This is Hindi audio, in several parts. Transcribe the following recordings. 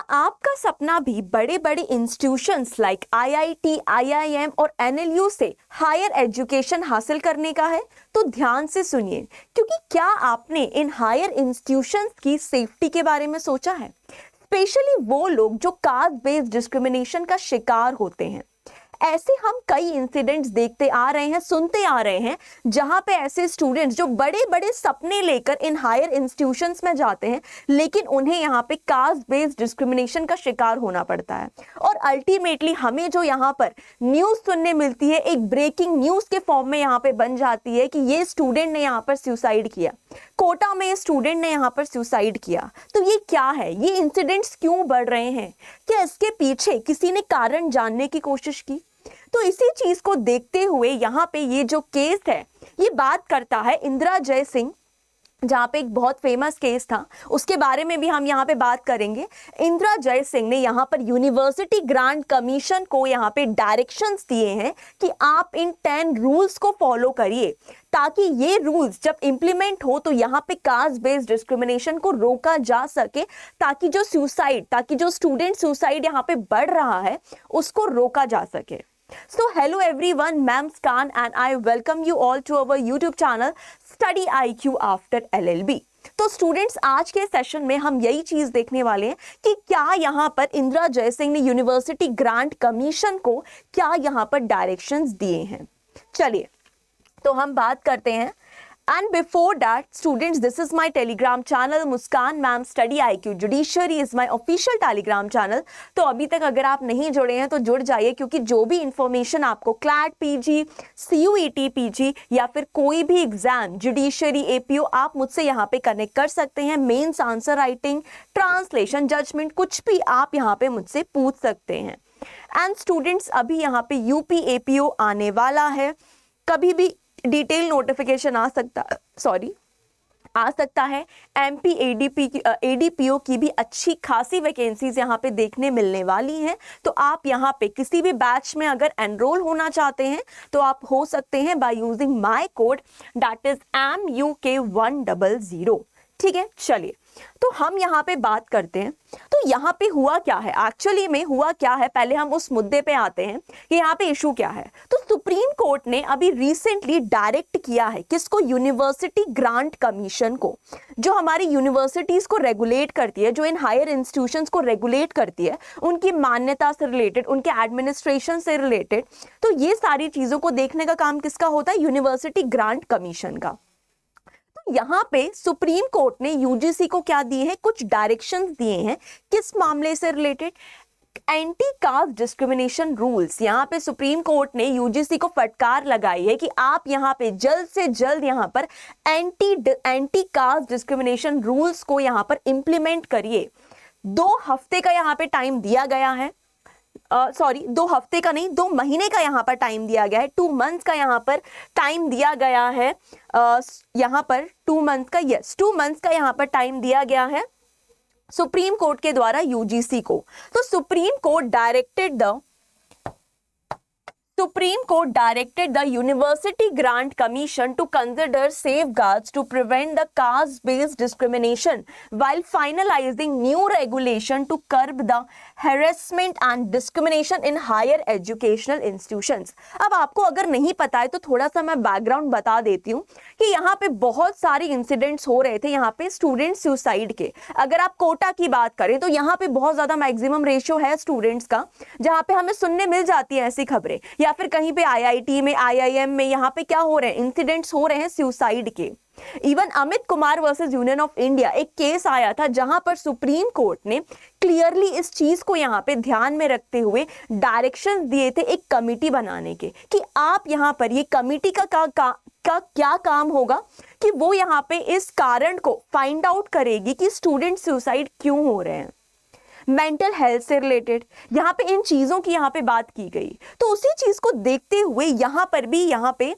आपका सपना भी बड़े बड़े इंस्टीट्यूशंस लाइक आईआईटी, आईआईएम और एनएलयू से हायर एजुकेशन हासिल करने का है? तो ध्यान से सुनिए, क्योंकि क्या आपने इन हायर इंस्टीट्यूशंस की सेफ्टी के बारे में सोचा है? स्पेशली वो लोग जो कास्ट बेस्ड डिस्क्रिमिनेशन का शिकार होते हैं। ऐसे हम कई इंसिडेंट्स देखते आ रहे हैं, सुनते आ रहे हैं, जहां पे ऐसे स्टूडेंट्स जो बड़े बड़े सपने लेकर इन हायर इंस्टीट्यूशंस में जाते हैं, लेकिन उन्हें यहाँ पे कास्ट बेस्ड डिस्क्रिमिनेशन का शिकार होना पड़ता है। और अल्टीमेटली हमें जो यहाँ पर न्यूज़ सुनने मिलती है, एक ब्रेकिंग न्यूज़ के फॉर्म में यहाँ पे बन जाती है कि ये स्टूडेंट ने यहाँ पर सुसाइड किया, कोटा में स्टूडेंट ने यहाँ पर सुसाइड किया। तो ये क्या है? ये इंसिडेंट्स क्यों बढ़ रहे हैं? क्या इसके पीछे किसी ने कारण जानने की कोशिश की? तो इसी चीज को देखते हुए यहाँ पे ये जो केस है, ये बात करता है इंदिरा जय सिंह, जहाँ पे एक बहुत फेमस केस था, उसके बारे में भी हम यहाँ पे बात करेंगे। इंदिरा जय सिंह ने यहाँ पर यूनिवर्सिटी ग्रांट कमीशन को यहाँ पे डायरेक्शंस दिए हैं कि आप इन 10 रूल्स को फॉलो करिए, ताकि ये रूल्स जब इंप्लीमेंट हो तो यहाँ पे कास्ट बेस्ड डिस्क्रिमिनेशन को रोका जा सके, ताकि जो स्टूडेंट सुसाइड यहाँ पे बढ़ रहा है उसको रोका जा सके। So hello everyone, मैं मुस्कान and I welcome you all to our YouTube channel Study IQ After LLB। तो स्टूडेंट्स, आज के सेशन में हम यही चीज देखने वाले हैं कि क्या यहाँ पर इंदिरा जय सिंह ने यूनिवर्सिटी ग्रांट कमीशन को क्या यहाँ पर डायरेक्शंस दिए हैं। चलिए तो हम बात करते हैं। And before that, students, this is my Telegram channel, Muskan ma'am study IQ judiciary is my official Telegram channel। तो अभी तक अगर आप नहीं जुड़े हैं तो जुड़ जाइए, क्योंकि जो भी इंफॉर्मेशन आपको क्लैट पीजी, CUET पीजी या फिर कोई भी एग्जाम, जुडिशरी, APO, आप मुझसे यहाँ पे कनेक्ट कर सकते हैं। Mains answer writing, translation, judgement, कुछ भी आप यहाँ पे मुझसे पूछ सकते हैं। एंड स्टूडेंट्स, अभी यहाँ पे UP APO आने वाला है, कभी भी डिटेल नोटिफिकेशन आ सकता है। MP ADPO की भी अच्छी खासी वैकेंसीज यहाँ पे देखने मिलने वाली हैं। तो आप यहाँ पे किसी भी बैच में अगर एनरोल होना चाहते हैं तो आप हो सकते हैं by using my code, that is MUK100। ठीक है, चलिए तो हम यहाँ पे बात करते हैं। तो यहाँ पे हुआ क्या है, एक्चुअली में हुआ क्या है, पहले हम उस मुद्दे पे आते हैं कि यहाँ पे इशू क्या है। तो सुप्रीम कोर्ट ने अभी रिसेंटली डायरेक्ट किया है किसको? यूनिवर्सिटी ग्रांट कमीशन को, जो हमारी यूनिवर्सिटीज को रेगुलेट करती है, जो इन हायर इंस्टीट्यूशंस को रेगुलेट करती है, उनकी मान्यता से रिलेटेड, उनके एडमिनिस्ट्रेशन से रिलेटेड। तो ये सारी चीजों को देखने का काम किसका होता है? यूनिवर्सिटी ग्रांट कमीशन का। यहाँ पे सुप्रीम कोर्ट ने यूजीसी को क्या दिए हैं? कुछ डायरेक्शंस दिए हैं। किस मामले से related? Anti caste discrimination rules. यहाँ पे सुप्रीम कोर्ट ने यूजीसी को फटकार लगाई है कि आप यहाँ पे जल्द से जल्द यहाँ पर एंटी कास्ट डिस्क्रिमिनेशन रूल्स को यहाँ पर इंप्लीमेंट करिए। 2 हफ्ते का यहाँ पे टाइम दिया गया है। 2 हफ्ते का नहीं, 2 महीने का यहाँ पर टाइम दिया गया है। 2 मंथ्स का यहाँ पर टाइम दिया गया है। यहाँ पर 2 मंथ का, 2 मंथ्स का यहाँ पर टाइम दिया गया है सुप्रीम कोर्ट के द्वारा यूजीसी को। तो supreme court directed the University Grant Commission to consider safeguards to prevent the caste-based discrimination while finalizing new regulation to curb the harassment and discrimination in higher educational institutions। अब आपको अगर नहीं पता है तो थोड़ा सा मैं बैकग्राउंड बता देती हूँ कि यहाँ पे बहुत सारे इंसिडेंट्स हो रहे थे यहाँ पे स्टूडेंट सुसाइड के। अगर आप कोटा की बात करें तो यहाँ पे बहुत ज्यादा मैक्सिमम रेशियो है स्टूडेंट्स का, जहाँ पे हमें सुनने मिल जाती है ऐसी खबरें, या फिर कहीं पे आईआईटी में, आईआईएम में यहाँ पे क्या हो रहे हैं? इंसिडेंट्स हो रहे हैं सुसाइड के। Even Amit Kumar versus union of India एक केस आया था, जहां पर सुप्रीम कोर्ट ने क्लियरली इस चीज को यहाँ पे ध्यान में रखते हुए डायरेक्शंस दिए थे एक कमिटी बनाने के, कि आप यहाँ पर ये कमिटी का क्या काम होगा कि वो यहाँ पे इस कारण को फाइंड आउट करेगी कि स्टूडेंट सुसाइड क्यों हो रहे हैं। मेंटल हेल्थ से रिलेटेड यहाँ पे इन चीजों की यहाँ पे बात की गई। तो उसी चीज को देखते हुए यहाँ पर भी यहाँ पे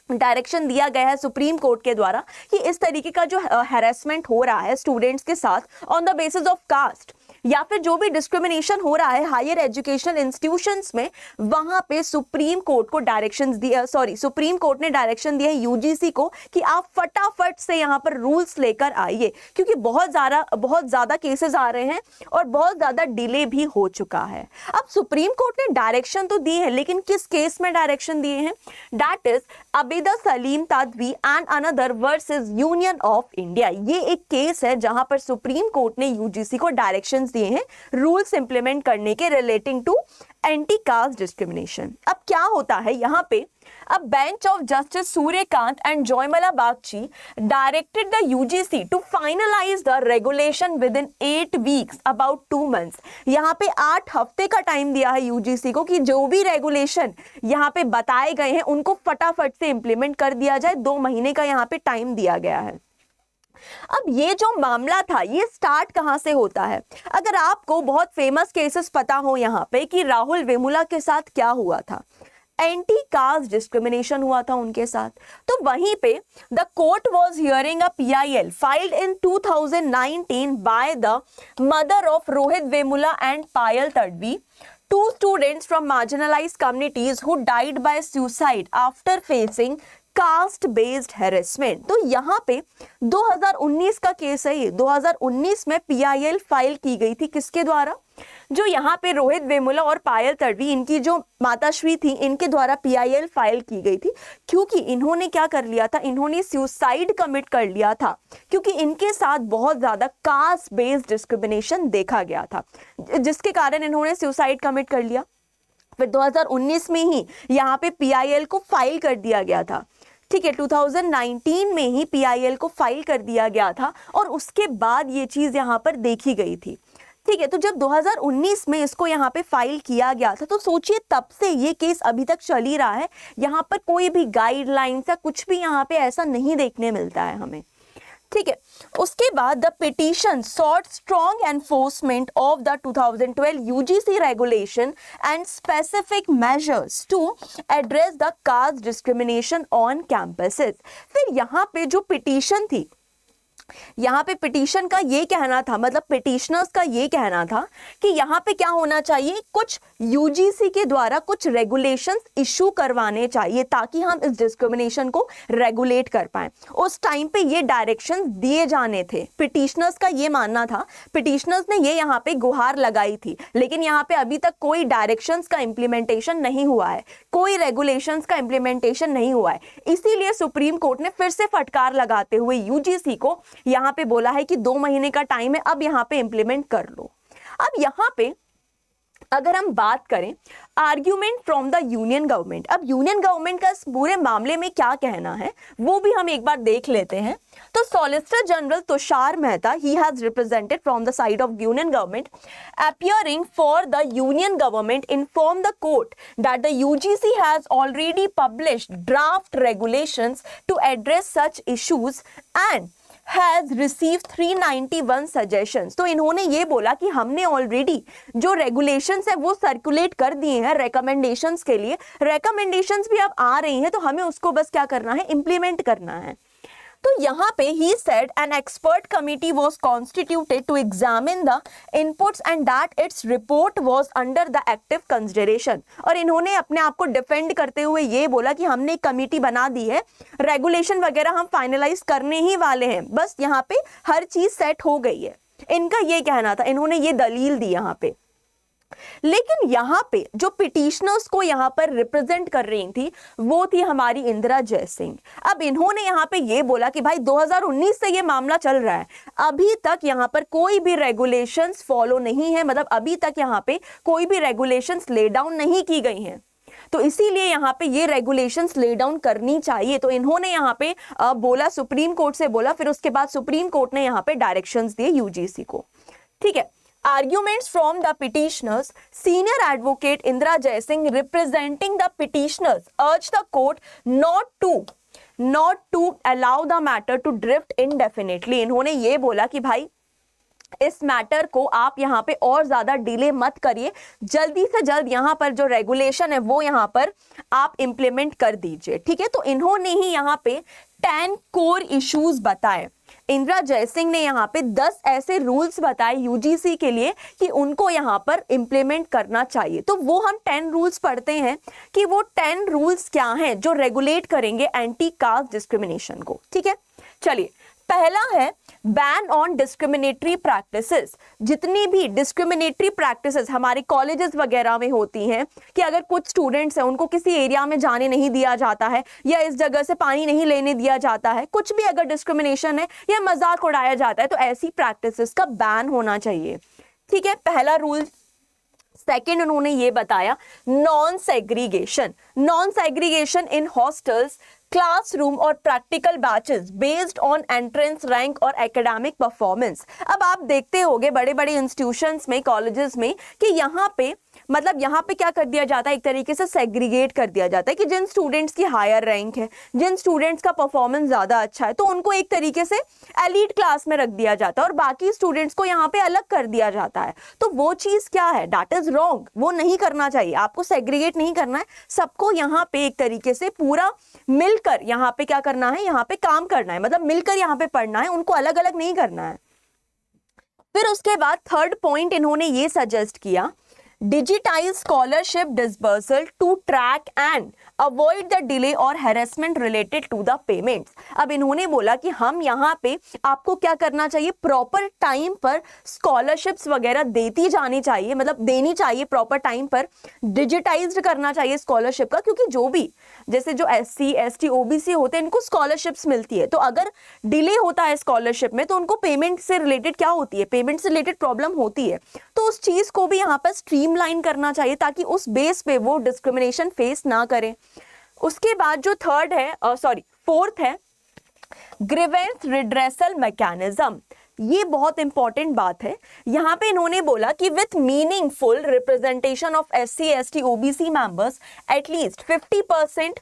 डायरेक्शन दिया गया है सुप्रीम कोर्ट के द्वारा कि इस तरीके का जो हैरेसमेंट हो रहा है स्टूडेंट्स के साथ on the basis of caste, या फिर जो भी डिस्क्रिमिनेशन हो रहा है हायर एजुकेशनल इंस्टीट्यूशंस में, वहां पे सुप्रीम कोर्ट को डायरेक्शंस दिया, सुप्रीम कोर्ट ने डायरेक्शन दिया है यूजीसी को कि आप फटाफट से यहां पर रूल्स लेकर आइए, क्योंकि बहुत ज्यादा केसेस आ रहे हैं और बहुत ज्यादा डिले भी हो चुका है। अब सुप्रीम कोर्ट ने डायरेक्शन तो दी है, लेकिन किस केस में डायरेक्शन दिए हैं? That is Abida Salim Tadvi and another versus union of India. ये एक केस है जहां पर सुप्रीम कोर्ट ने यूजीसी को डायरेक्शंस दिए हैं रूल्स इंप्लीमेंट करने के relating to anti caste discrimination. अब क्या होता है यहाँ पे, अब bench of justice Suryakant and Jaymala Bagchi directed the UGC to finalise the regulation within 8 weeks, about 2 months. यहाँ पे 8 हफ्ते का टाइम दिया है यूजीसी को कि जो भी रेगुलेशन यहाँ पे बताए गए हैं उनको फटाफट से इंप्लीमेंट कर दिया जाए। 2 महीने का यहाँ पे टाइम दिया गया है। अब ये जो मामला था ये स्टार्ट कहां से होता है? अगर आपको बहुत फेमस केसेस पता हो यहाँ पे कि राहुल वेमुला के साथ क्या हुआ था, एंटी कास्ट डिस्क्रिमिनेशन हुआ था उनके साथ, तो वहीं पे the court was hearing a PIL filed in 2019 by the mother of Rohit Vemula and Payal Tadvi, 2 students from marginalized communities who died by suicide after facing caste based harassment. तो यहाँ पे 2019 का केस है ये। 2019 में PIL फाइल की गई थी किसके द्वारा? जो यहाँ पे रोहित वेमुला और पायल तडवी, इनकी जो माताश्री थी, इनके द्वारा PIL फाइल की गई थी, क्योंकि इन्होंने क्या कर लिया था, इन्होंने सुसाइड कमिट कर लिया था, क्योंकि इनके साथ बहुत ज्यादा कास्ट बेस्ड डिस्क्रिमिनेशन देखा गया था, जिसके कारण इन्होंने सुसाइड कमिट कर लिया। फिर 2019 में ही यहाँ पे PIL को फाइल कर दिया गया था। ठीक है, 2019 में ही PIL को फाइल कर दिया गया था और उसके बाद ये चीज यहाँ पर देखी गई थी। ठीक है, तो जब 2019 में इसको यहाँ पे फाइल किया गया था, तो सोचिए तब से ये केस अभी तक चल ही रहा है। यहाँ पर कोई भी गाइडलाइंस या कुछ भी यहाँ पे ऐसा नहीं देखने मिलता है हमें। ठीक है, उसके बाद the petition sought strong enforcement of the 2012 UGC regulation and specific measures to address the caste discrimination on campuses. फिर यहाँ पे जो पिटीशन थी, यहाँ पे पिटीशन का ये कहना था, मतलब पिटिशनर्स का ये कहना था कि यहाँ पे क्या होना चाहिए, कुछ यूजीसी के द्वारा कुछ रेगुलेशंस इशू करवाने चाहिए ताकि हम इस डिस्क्रिमिनेशन को रेगुलेट कर पाएं। उस टाइम पे ये डायरेक्शंस दिए जाने थे, पिटिशनर्स का ये मानना था। पिटिशनर्स ने ये यहाँ पे गुहार लगाई थी, लेकिन यहाँ पे अभी तक कोई डायरेक्शंस का इंप्लीमेंटेशन नहीं हुआ है, कोई रेगुलेशंस का इंप्लीमेंटेशन नहीं हुआ है। इसीलिए सुप्रीम कोर्ट ने फिर से फटकार लगाते हुए यूजीसी को यहाँ पे बोला है कि 2 महीने का टाइम है, अब यहाँ पे इंप्लीमेंट कर लो। अब यहाँ पे अगर हम बात करें argument from the union government, अब यूनियन गवर्नमेंट का इस पूरे मामले में क्या कहना है वो भी हम एक बार देख लेते हैं। तो solicitor general Tushar Mehta, he has represented from the side of union government, appearing for the union government, informed the court that the UGC has already published draft regulations to address such issues and has received 391 suggestions। तो इन्होंने ये बोला कि हमने ऑलरेडी जो रेगुलेशंस है वो सर्कुलेट कर दिए हैं रिकमेंडेशंस के लिए, रेकमेंडेशंस भी अब आ रही हैं, तो हमें उसको बस क्या करना है, इंप्लीमेंट करना है। तो यहाँ पे he said an expert committee was constituted to examine the inputs and that its report was under the active consideration। और इन्होंने अपने आप को डिफेंड करते हुए ये बोला कि हमने एक कमेटी बना दी है, रेगुलेशन वगैरह हम फाइनलाइज करने ही वाले हैं, बस यहाँ पे हर चीज सेट हो गई है। इनका ये कहना था, इन्होंने ये दलील दी यहाँ पे। लेकिन यहाँ पे जो पिटिशनर्स को यहाँ पर रिप्रेजेंट कर रही थी वो थी हमारी इंदिरा जयसिंह। अब इन्होंने यहाँ पे ये बोला कि भाई 2019 से ये मामला चल रहा है, अभी तक यहाँ पर कोई भी रेगुलेशंस फॉलो नहीं है, मतलब अभी तक यहाँ पे कोई भी रेगुलेशंस ले डाउन नहीं की गई हैं, तो इसीलिए यहाँ पे ये रेगुलेशंस ले डाउन करनी चाहिए। तो इन्होंने यहाँ पे बोला, सुप्रीम कोर्ट से बोला, फिर उसके बाद सुप्रीम कोर्ट ने यहाँ पे डायरेक्शंस दिए यूजीसी को। ठीक है, arguments from the petitioners, senior advocate Indira Jaisingh representing the petitioners urged the court not to allow the matter to drift indefinitely। इन्होंने ये बोला कि भाई इस मैटर को आप यहाँ पे और ज्यादा डिले मत करिए, जल्दी से जल्द यहाँ पर जो रेगुलेशन है वो यहाँ पर आप इंप्लीमेंट कर दीजिए। ठीक है, तो इन्होंने ही यहाँ पे 10 कोर इश्यूज बताए। इंदिरा जयसिंह ने यहाँ पे 10 ऐसे रूल्स बताए यूजीसी के लिए कि उनको यहाँ पर इम्प्लीमेंट करना चाहिए। तो वो हम 10 रूल्स पढ़ते हैं कि वो 10 रूल्स क्या हैं जो रेगुलेट करेंगे एंटी कास्ट डिस्क्रिमिनेशन को। ठीक है, चलिए पहला है बैन ऑन डिस्क्रिमिनेटरी प्रैक्टिसेस। जितनी भी डिस्क्रिमिनेटरी प्रैक्टिसेस हमारे कॉलेजेस वगैरह में होती हैं कि अगर कुछ स्टूडेंट्स हैं उनको किसी एरिया में जाने नहीं दिया जाता है या इस जगह से पानी नहीं लेने दिया जाता है, कुछ भी अगर डिस्क्रिमिनेशन है या मजाक उड़ाया जाता है, तो ऐसी प्रैक्टिसेस का बैन होना चाहिए। ठीक है, पहला रूल। सेकेंड उन्होंने ये बताया non segregation. Non segregation in hostels, classroom और practical batches based on entrance rank और एकेडमिक परफॉर्मेंस। अब आप देखते होंगे बड़े बड़े इंस्टीट्यूशंस में, कॉलेजेस में कि यहाँ पे मतलब यहाँ पे क्या कर दिया जाता है, एक तरीके से सेग्रीगेट कर दिया जाता है कि जिन स्टूडेंट्स की हायर रैंक है, जिन स्टूडेंट्स का परफॉर्मेंस ज़्यादा अच्छा है, तो उनको एक तरीके से एलीट क्लास में रख दिया जाता है और बाकी स्टूडेंट्स को यहाँ पे अलग कर दिया जाता है। तो वो चीज़ क्या है, दैट इज रॉन्ग, वो नहीं करना चाहिए। आपको सेग्रीगेट नहीं करना है, सबको यहाँ पे एक तरीके से पूरा मिलकर यहाँ पे क्या करना है, यहाँ पे काम करना है, मतलब मिलकर यहाँ पे पढ़ना है, उनको अलग अलग नहीं करना है। फिर उसके बाद थर्ड पॉइंट इन्होंने ये सजेस्ट किया, digitize scholarship disbursal to track and avoid the delay or harassment related to the payments। अब इन्होंने बोला कि हम यहाँ पे आपको क्या करना चाहिए, प्रॉपर टाइम पर स्कॉलरशिप्स वगैरह देती जानी चाहिए, मतलब देनी चाहिए प्रॉपर टाइम पर, डिजिटाइज्ड करना चाहिए स्कॉलरशिप का, क्योंकि जो भी जैसे जो SC ST OBC होते हैं इनको स्कॉलरशिप्स मिलती है, तो अगर डिले होता है स्कॉलरशिप में तो उनको पेमेंट से रिलेटेड क्या होती है, पेमेंट से रिलेटेड प्रॉब्लम होती है। तो उस चीज को भी यहाँ पर स्ट्रीमलाइन करना चाहिए ताकि उस बेस पे वो डिस्क्रिमिनेशन फेस ना करें। उसके बाद जो फोर्थ है ग्रीवेंस रिड्रेसल मैकेनिज्म। ये बहुत इंपॉर्टेंट बात है। यहाँ पे इन्होंने बोला कि with meaningful representation of SC ST OBC members at least 50%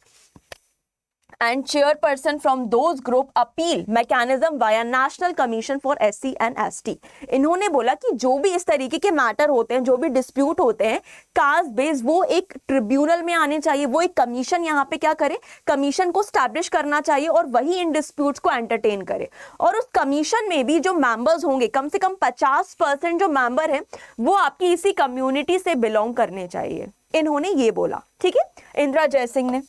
and chairperson from those group appeal mechanism via National Commission for SC and ST। इन्होंने बोला कि जो भी इस तरीके के मैटर होते हैं, जो भी डिस्प्यूट होते हैं कास्ट बेस्ड, वो एक ट्रिब्यूनल में आने चाहिए, वो एक कमीशन यहाँ पे क्या करे, कमीशन को स्टैब्लिश करना चाहिए और वही इन डिस्प्यूट्स को एंटरटेन करे। और उस कमीशन में भी जो मेंबर्स होंगे, कम से कम 50% जो मेंबर है वो आपकी इसी कम्युनिटी से बिलोंग करने चाहिए, इन्होंने ये बोला। ठीक है, इंदिरा जयसिंह ने।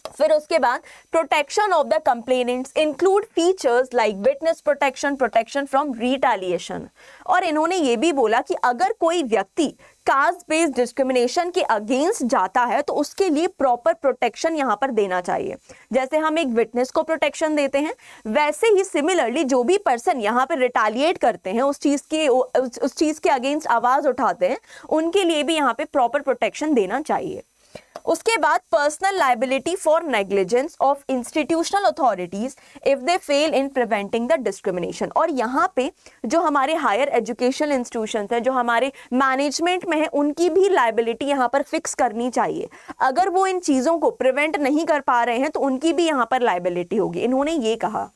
फिर उसके बाद protection of the complainants include features like witness protection, protection from retaliation. और इन्होंने ये भी बोला कि अगर कोई व्यक्ति कास्ट बेस्ड डिस्क्रिमिनेशन के अगेंस्ट जाता है तो उसके लिए प्रॉपर प्रोटेक्शन यहाँ पर देना चाहिए। जैसे हम एक विटनेस को प्रोटेक्शन देते हैं, वैसे ही सिमिलरली जो भी पर्सन यहाँ पर रिटेलिएट करते हैं, उस चीज के अगेंस्ट आवाज उठाते हैं, उनके लिए भी यहाँ पे प्रॉपर प्रोटेक्शन देना चाहिए। उसके बाद personal liability for negligence of institutional authorities if they fail in preventing the discrimination. और यहाँ पे जो हमारे हायर एजुकेशन इंस्टीट्यूशंस हैं, जो हमारे मैनेजमेंट में है, उनकी भी लाइबिलिटी यहाँ पर फिक्स करनी चाहिए। अगर वो इन चीज़ों को प्रिवेंट नहीं कर पा रहे हैं तो उनकी भी यहाँ पर लाइबिलिटी होगी, इन्होंने ये कहा।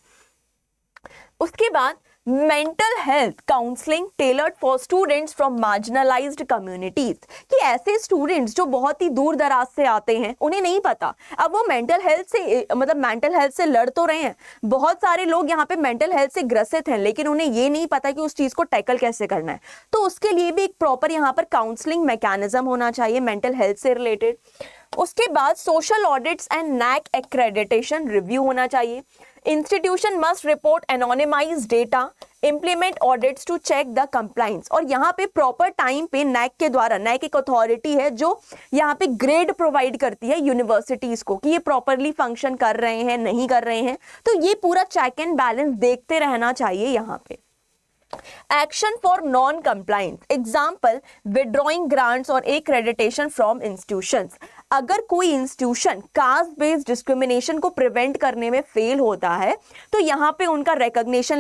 उसके बाद mental health counselling tailored for students from marginalised communities, कि ऐसे स्टूडेंट्स जो बहुत ही दूर दराज से आते हैं, उन्हें नहीं पता, अब वो मेंटल हेल्थ से लड़ तो रहे हैं, बहुत सारे लोग यहाँ पे मेंटल हेल्थ से ग्रसित हैं, लेकिन उन्हें ये नहीं पता कि उस चीज को टैकल कैसे करना है। तो उसके लिए भी एक प्रॉपर यहाँ पर काउंसलिंग मैकेनिज्म होना चाहिए मेंटल हेल्थ से रिलेटेड। उसके बाद social audits and NAC accreditation review होना चाहिए। Institution must report anonymised data, implement audits to check the compliance. और यहाँ पे प्रॉपर टाइम पे NAC के द्वारा, NAC एक अथॉरिटी है जो यहाँ पे ग्रेड प्रोवाइड करती है यूनिवर्सिटीज को कि ये प्रॉपरली फंक्शन कर रहे हैं, नहीं कर रहे हैं, तो ये पूरा चेक एंड बैलेंस देखते रहना चाहिए यहाँ पे। Action for non compliance, example withdrawing grants और एक्रेडिटेशन फ्रॉम इंस्टीट्यूशंस। अगर कोई इंस्टीट्यूशन कास्ट बेस्ड डिस्क्रिमिनेशन को प्रिवेंट करने में फेल होता है तो यहाँ पे उनका रिकॉग्निशन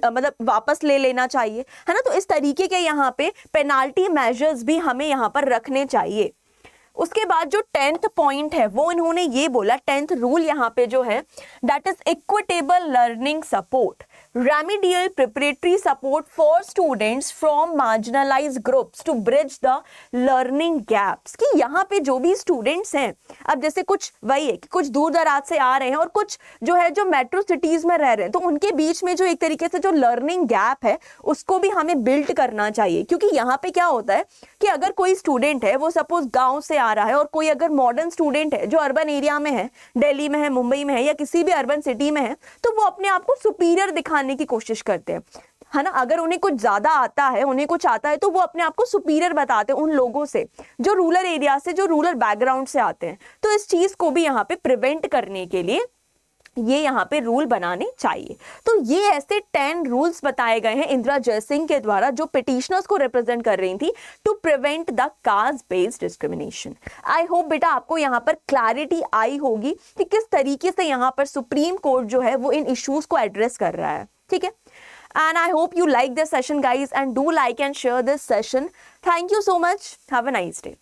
मतलब वापस ले लेना चाहिए, है ना। तो इस तरीके के यहाँ पे पेनाल्टी मेजर्स भी हमें यहाँ पर रखने चाहिए। उसके बाद जो 10th पॉइंट है वो इन्होंने ये बोला, 10th रूल यहाँ पे जो है, that is equitable learning support, remedial preparatory support for students from marginalised groups to bridge the learning gaps. कि यहाँ पे जो भी स्टूडेंट्स हैं, अब जैसे कुछ वही है कि कुछ दूर दराज से आ रहे हैं और कुछ जो है जो मेट्रो सिटीज में रह रहे हैं, तो उनके बीच में जो एक तरीके से जो लर्निंग गैप है उसको भी हमें बिल्ड करना चाहिए। क्योंकि यहाँ पे क्या होता है कि अगर कोई स्टूडेंट है वो सपोज गांव से आ रहा है और कोई अगर मॉडर्न स्टूडेंट है जो अर्बन एरिया में है, दिल्ली में है, मुंबई में है या किसी भी अर्बन सिटी में है, तो वो अपने आप को सुपीरियर दिखाने की कोशिश करते हैं, है ना। अगर उन्हें कुछ ज्यादा आता है, उन्हें कुछ आता है, तो वो अपने आप को सुपीरियर बताते हैं उन लोगों से जो रूरल एरिया से, जो रूरल बैकग्राउंड से आते हैं। तो इस चीज को भी यहाँ पे प्रिवेंट करने के लिए ये यहाँ पे रूल बनाने चाहिए। तो ये ऐसे 10 रूल्स बताए गए हैं इंदिरा जयसिंह के द्वारा, जो पिटिशनर्स को रिप्रेजेंट कर रही थी, to prevent the caste based discrimination. I hope बेटा आपको यहाँ पर क्लैरिटी आई होगी कि किस तरीके से यहाँ पर सुप्रीम कोर्ट जो है वो इन इश्यूज को एड्रेस कर रहा है, ठीक है। And I hope you like this session guys, and do like and share this session. Thank you so much. Have a nice day.